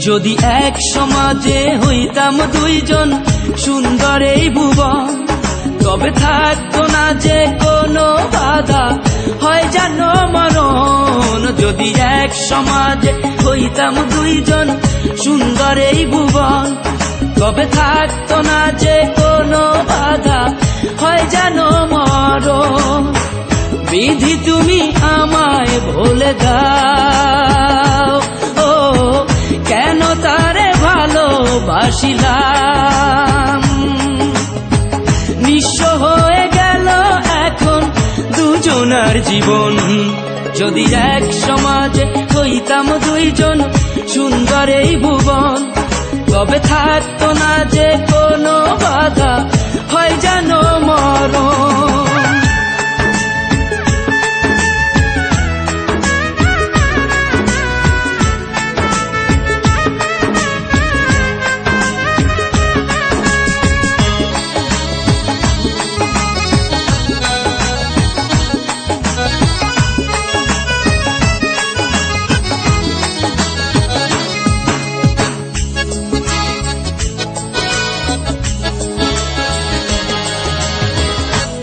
যদি এক সমাজে হইতাম দুইজন সুন্দর এই ভুবন, তবে থাকতো না যে কোনো বাধা, হয় যেন মরণ। যদি এক সমাজে হইতাম দুইজন সুন্দর এই ভুবন, তবে থাকতো না যে কোনো বাধা, হয় যেন মরণ। বিধি তুমি আমায় ভুলে দাও, ও কেন তারে ভালোবাসিলাম। নিঃস্ব হয়ে গেল এখন দুজনার জীবন। যদি এক সমাজে হইতাম দুইজন সুন্দর এই ভুবন, তবে থাকতো না যে কোনো বাধা, হয় যেন মরণ।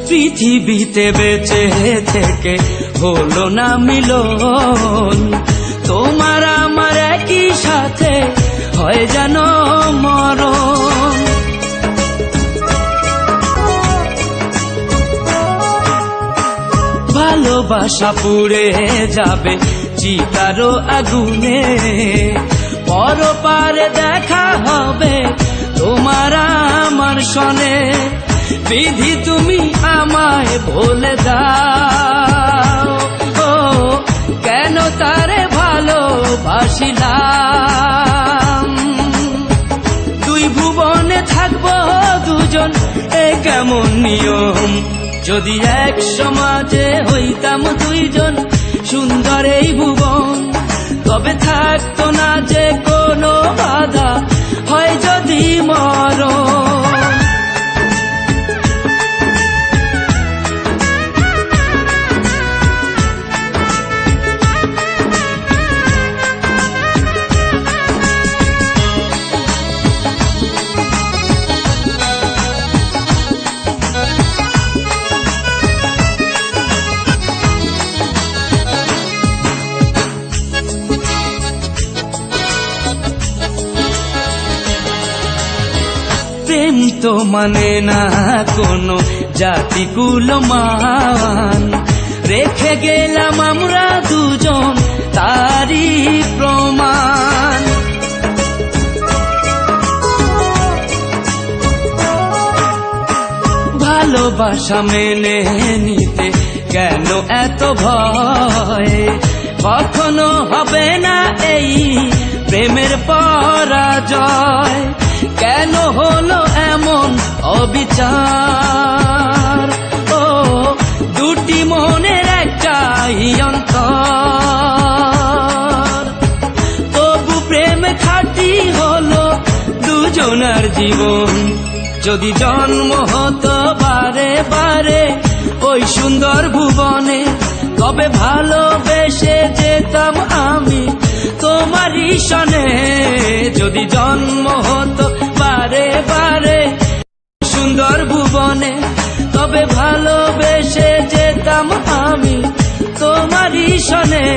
পৃথিবীতে বেঁচে থেকে হলো না মিলন, তোমার আমার একই সাথে হয় যেন মরণ। ভালোবাসা পুড়ে যাবে চিতারো আগুনে, পরপারে দেখা হবে তোমার আমার সনে। বিধি তুমি আমায় বলে দাও, ও কেন তারে ভালোবাসিলাম। দুই ভুবনে থাকবো দুজন, এ কেমন নিয়ম। যদি এক সমাজে হইতাম দুইজন সুন্দর এই ভুবন, তবে থাকতো না যে কোনো বাধা, হয় যদি মরণ। প্রেম তো মানে না কোনো জাতি কুলমান, রেখে গেলাম আমরা দুজন তারই প্রমাণ। ভালোবাসা মেনে নিতে কেন এত ভয়, কখনো হবে না এই প্রেমের পরাজয়। কেন হলো এমন অবিচার, ও দুটি মনের একটাই অন্তর। তবু প্রেম খাঁটি হলো দুজনার জীবন। যদি জন্ম হতো বারে বারে ওই সুন্দর ভুবনে, তবে ভালোবেসে যেতাম আমি তোমারই সনে। যদি জন্ম হতো বারে বারে সুন্দর ভুবনে, তবে ভালোবেসে যেতাম আমি তোমারই সনে।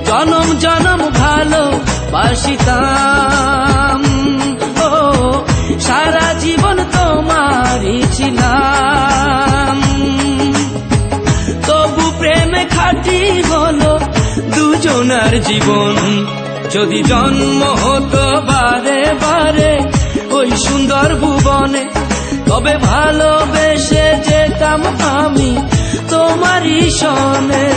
জনম জনম ভালোবাসিতাম, ও সারা জীবন তোমারই ছিলাম। তবু প্রেমে খাঁটি হলো দুজনার জীবন। যদি জন্ম হতো বারে বারে ওই সুন্দর ভুবনে, তবে ভালোবেসে যেতাম আমি তোমারই সনে।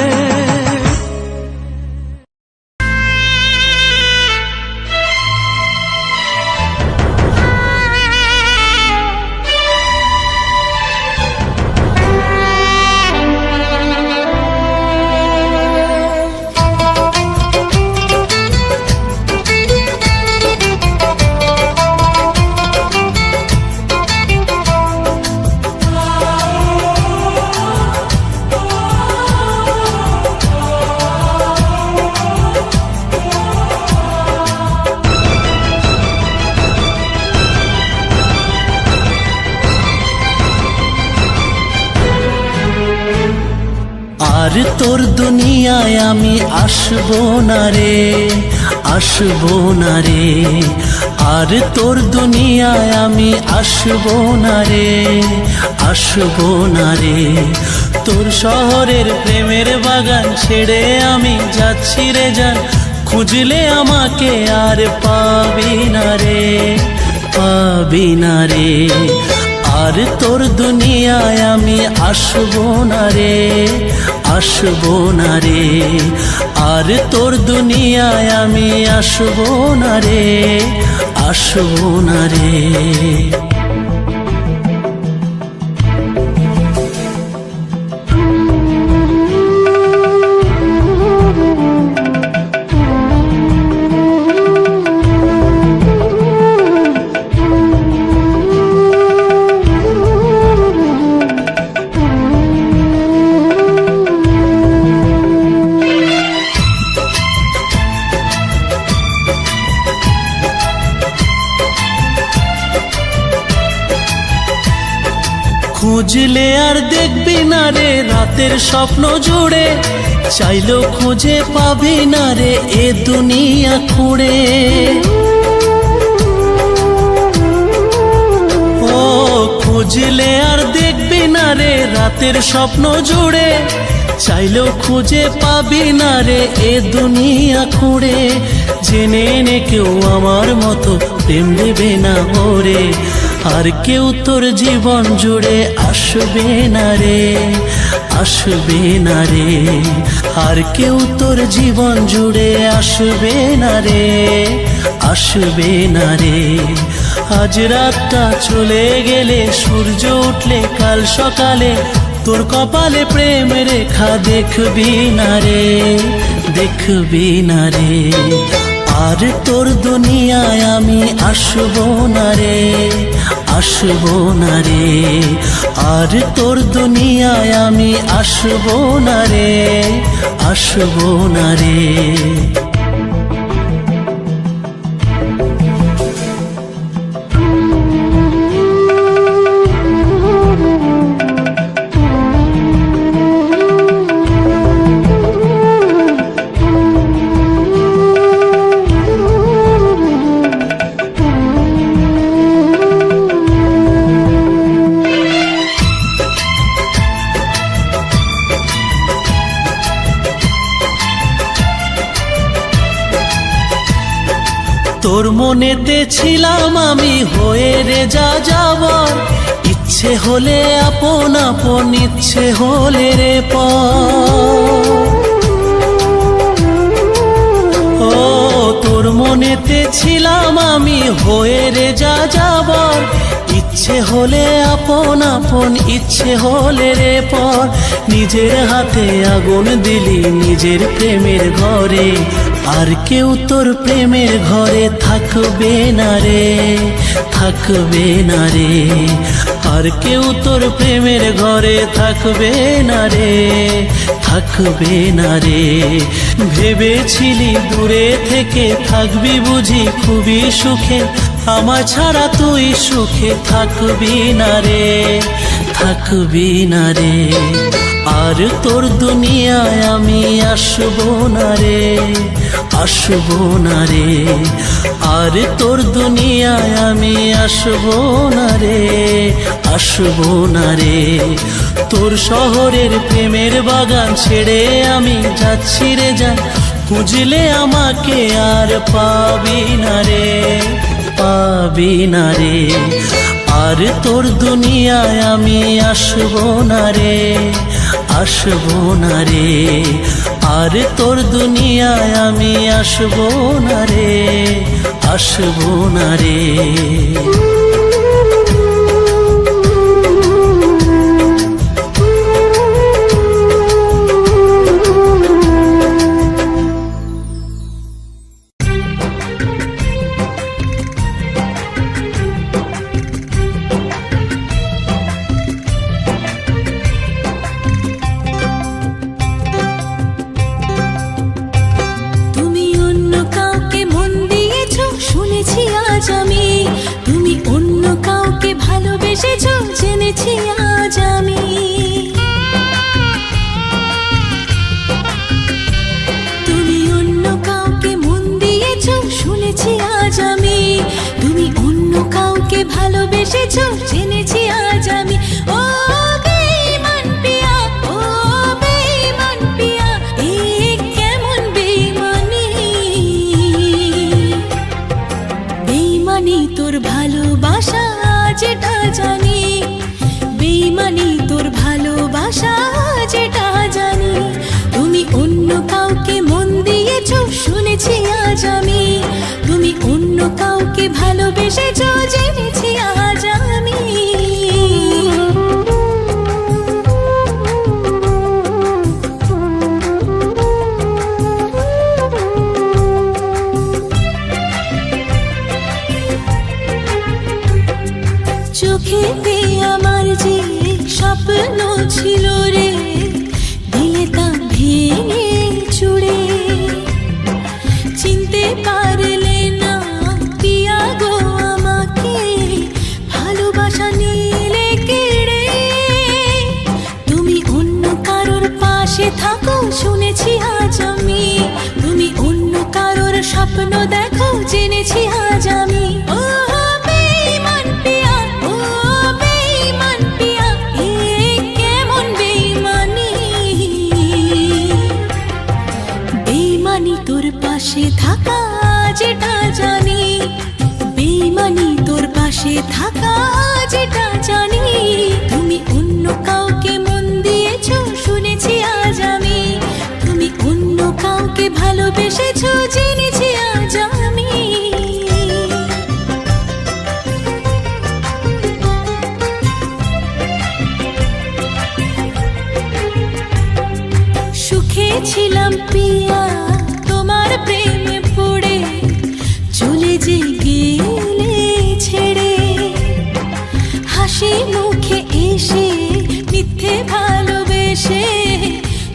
আর তোর দুনিয়ায় আমি আসবো না রে, আসবো না রে। আর তোর দুনিয়ায় আমি আসবো না রে, আসবো না রে। তোর শহরের প্রেমের বাগান ছেড়ে আমি যাচ্ছি রে জান, খুঁজলে আমাকে আর পাবি না রে, পাবি না রে। আর তোর দুনিয়ায় আমি আসবো না রে, আসবো না রে। আর তোর দুনিয়ায় আমি আসবো না রে, আসবো না রে। খুঁজলে আর দেখবি না রে রাতের স্বপ্ন জুড়ে, চাইলেও খুঁজে পাবি না রে এ দুনিয়া খুঁড়ে। ও খুঁজলে আর দেখবি না রে রাতের স্বপ্ন জুড়ে, চাইলেও খুঁজে পাবি না রে এ দুনিয়া খুঁড়ে। জেনে নে কেউ আমার মতো প্রেম দেবে না ওরে, আর কেউ তোর জীবন জুড়ে আসবে না রে, আসবে না রে। আর কেউ তোর জীবন জুড়ে আসবে না রে, আসবে না রে। আজ রাতটা চলে গেলে সূর্য উঠলে কাল সকালে তোর কপালে প্রেম রেখা দেখবি না রে, দেখবি না রে। আর তোর দুনিয়ায় আমি আসবো না রে, আসবো না রে। আর তোর দুনিয়ায় আমি আসবো না রে, আসবো না রে। তোর মনেতে ছিলাম আমি হয়ে রে যা যাবার, ইচ্ছে হলে আপন আপন, ইচ্ছে হলে রে পর। ও তোর মনেতে ছিলাম আমি হয়ে রে যা যাবার, ইচ্ছে হলে আপন আপন, ইচ্ছে হলে রে পর। নিজের হাতে আগুন দিলি নিজের প্রেমের ঘরে, আর কেউ তোর প্রেমের ঘরে থাকবে না রে, থাকবে না রে। আর কেউ তোর প্রেমের ঘরে থাকবে না রে, থাকবে না রে। ভেবেছিলি দূরে থেকে থাকবি বুঝি খুবই সুখে, আমার ছাড়া তুই সুখে থাকবি না রে, থাকবি না রে। আর তোর দুনিয়ায় আমি আসবো না রে, আসবো না রে। আর তোর দুনিয়ায় আমি আসবো না রে, আসবো না রে। তোর শহরের প্রেমের বাগান ছেড়ে আমি যাচ্ছি রে জান, খুঁজলে আমাকে আর পাবি না রে, পাবি না রে। আর তোর দুনিয়ায় আমি আসবো না রে, আসবো না রে। আর তোর দুনিয়ায় আমি আসবো না রে, আসবো না রে। কাউকে ভালোবেসেছো জেনেছি আজ আমি। ও বেঈমান পিয়া, ও বেঈমান পিয়া, এ কেমন বেঈমানি। বেঈমানি তোর ভালোবাসা যেটা জানি, বেঈমানি তোর ভালোবাসা যেটা জানি। তুমি অন্য কাউকে মন দিয়েছো শুনেছি আজ আমি, তুমি অন্য কাউকে ভালোবেসেছো জেনেছি আজ আমি। চোখেতে আমার যে স্বপ্ন ছিল রে, দিলে তা ভেঙে চুড়ে। চিনতে পারলে না পিয়া গো আমাকে, ভালোবাসা নিলে কেড়ে। তুমি অন্য কারোর পাশে থাকো শুনেছি আজ আমি, তুমি অন্য কারোর স্বপ্ন দেখো জেনেছি আজ আমি। ও বেঈমান পিয়া, ও বেঈমান পিয়া, এ কেমন বেঈমানি। বেঈমানি তোর পাশে থাকা যেটা জানি, বেঈমানি তোর পাশে থাকা যেটা জানি। তুমি অন্য কাউকে মন দিয়েছো শুনেছি আজ আমি, তুমি অন্য কাউকে ভালোবেসেছো জেনেছি আজ আমি। সুখে ছিলাম পিয়া তোমার প্রেমে পড়ে, চলে যে গেলে ছেড়ে। হাসি মুখে এসে মিথ্যে ভালোবেসে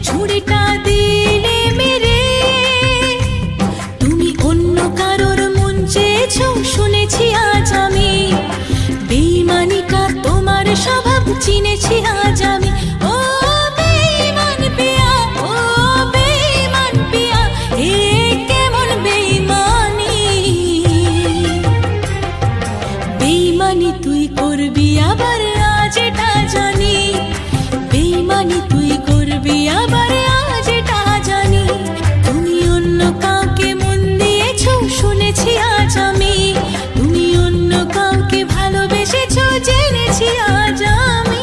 ছুরিটা দিলে মেরে। তুমি অন্য কারোর মন চেয়েছো শুনেছি আজ আমি, বেঈমানিটা তোমার স্বভাব চিনেছি আজ আমি। ও বেঈমান পিয়া, ও বেঈমান পিয়া, এ কেমন বেঈমানি। বেঈমানি তুই করবি আবার আজ এটা জানি, বেঈমানি তুই করবি আবার আজ এটা জানি। তুমি অন্য কাউকে মন দিয়েছো শুনেছি আজ আমি, তুমি অন্য কাউকে ভালোবেসেছো জেনেছি আজ আমি।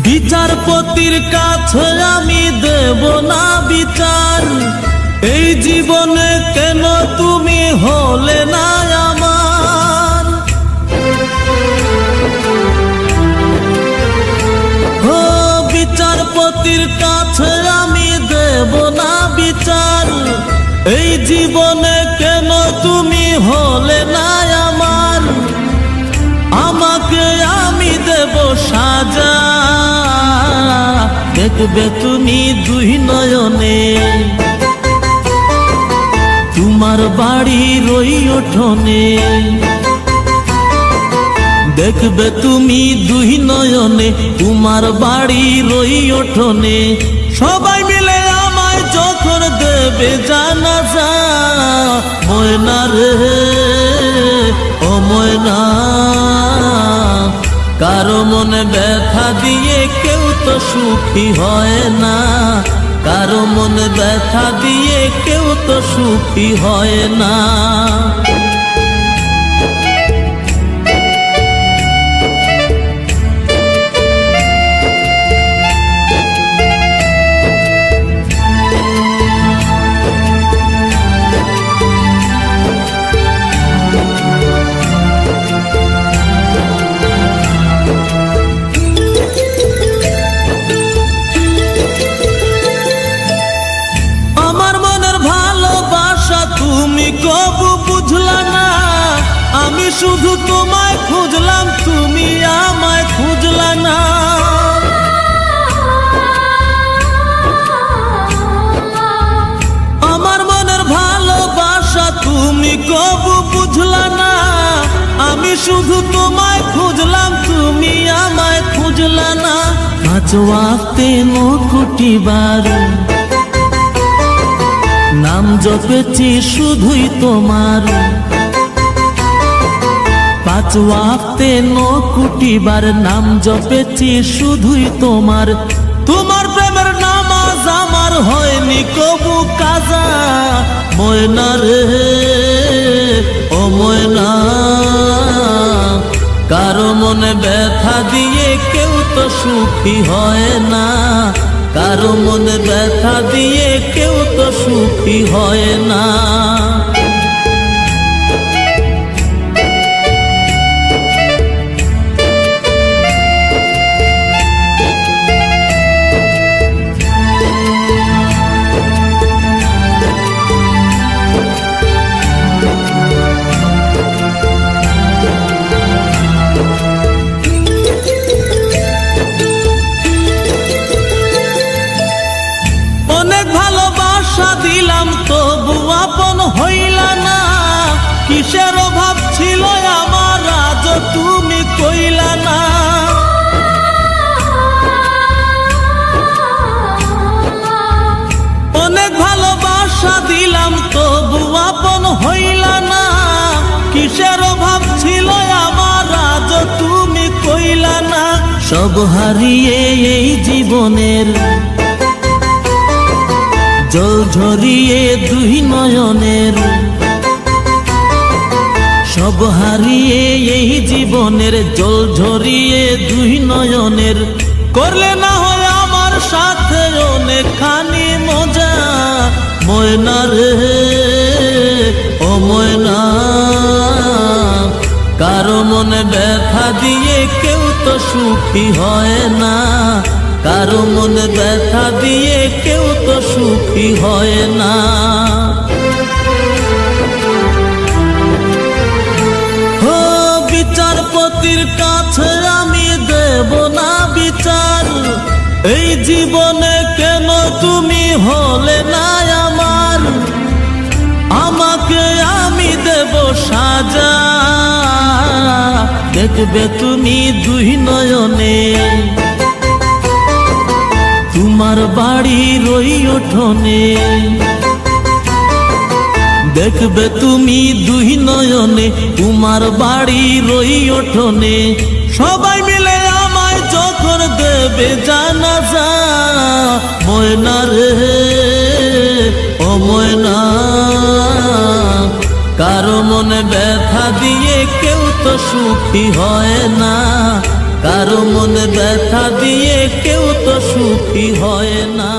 বিচারপতির কাছে আমি দেব না বিচার, এই জীবনে কেন তুমি হলে না আমার। ও বিচারপতির কাছে আমি দেব না বিচার, এই জীবনে কেন তুমি হলে না আমার। আমাকে আমি দেব সাজা, দেখবে তুমি দুই নয়নে। তোমার বাড়ির ওই উঠোনে, দেখবে তুমি দুই নয়নে। তোমার বাড়ির ওই উঠোনে সবাই মিলে আমায় যখন দেবে জানাজা। ময়না রে ও ময়না, কারো মনে ব্যথা দিয়ে কেউ তো সুখী হয় না, কারো মনে ব্যথা দিয়ে কেউ তো সুখী হয় না। শুধু তোমায় খুঁজলাম, তুমি আমায় খুঁজলা না। আমার মনের ভালোবাসা তুমি কবু বুঝলা না। আমি শুধু তোমায় খুঁজলাম, তুমি আমায় খুঁজলা না। পাঁচ ওয়াক্তে 9 কোটি বার নাম জপেছি শুধুই তোমার। 5 ওয়াক্তে 9 কোটি বার নাম জপেছি শুধুই তোমার। তোমার প্রেমের নামাজ আমার হয়নি কবু কাজা। ময়না রে ও ময়না, কারো মনে ব্যথা দিয়ে কেউ তো সুখী হয় না। কারো মনে ব্যথা দিয়ে কেউ তো সুখী হয় না। দিলাম তবু আপন হইলা না। কিসের অভাব ছিল আমার আজ তুমি কইলা না। অনেক ভালোবাসা দিলাম তবু আপন হইলা না। কিসের অভাব ছিল আমার আজ তুমি কইলা না। সব হারিয়ে এই জীবনের জল ঝরিয়ে 2 নয়নের, সব হারিয়ে এই জীবনের জল ঝরিয়ে 2 নয়নের। করলে না হয় আমার সাথে অনেকখানি মজা। ময়না রে ও ময়না, কারো মনে ব্যথা দিয়ে কেউ তো সুখী হয় না। কারো মনে ব্যথা দিয়ে কেউ তো সুখী হয় না। ও বিচারপতির কাছে আমি দেব না বিচার। এই জীবনে কেন তুমি হলে না আমার। আমাকে আমি দেব সাজা, দেখবে তুমি 2 নয়নে। তোমার বাড়ির ওই উঠোনে দেখবে তুমি 2 নয়নে। তোমার বাড়ির ওই উঠোনে সবাই মিলে আমায় যখন দেবে জানাজা। ময়না রে ও ময়না, কারো মনে ব্যথা দিয়ে কেউ তো সুখী হয় না। কারো মনে ব্যথা দিয়ে কেউ তো সুখী হয় না।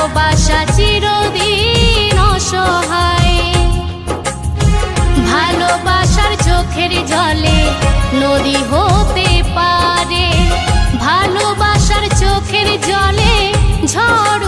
ভালোবাসা চিরদিন অসহায়। ভালোবাসার চোখের জলে নদী হতে পারে, ভালোবাসার চোখের জলে ঝড়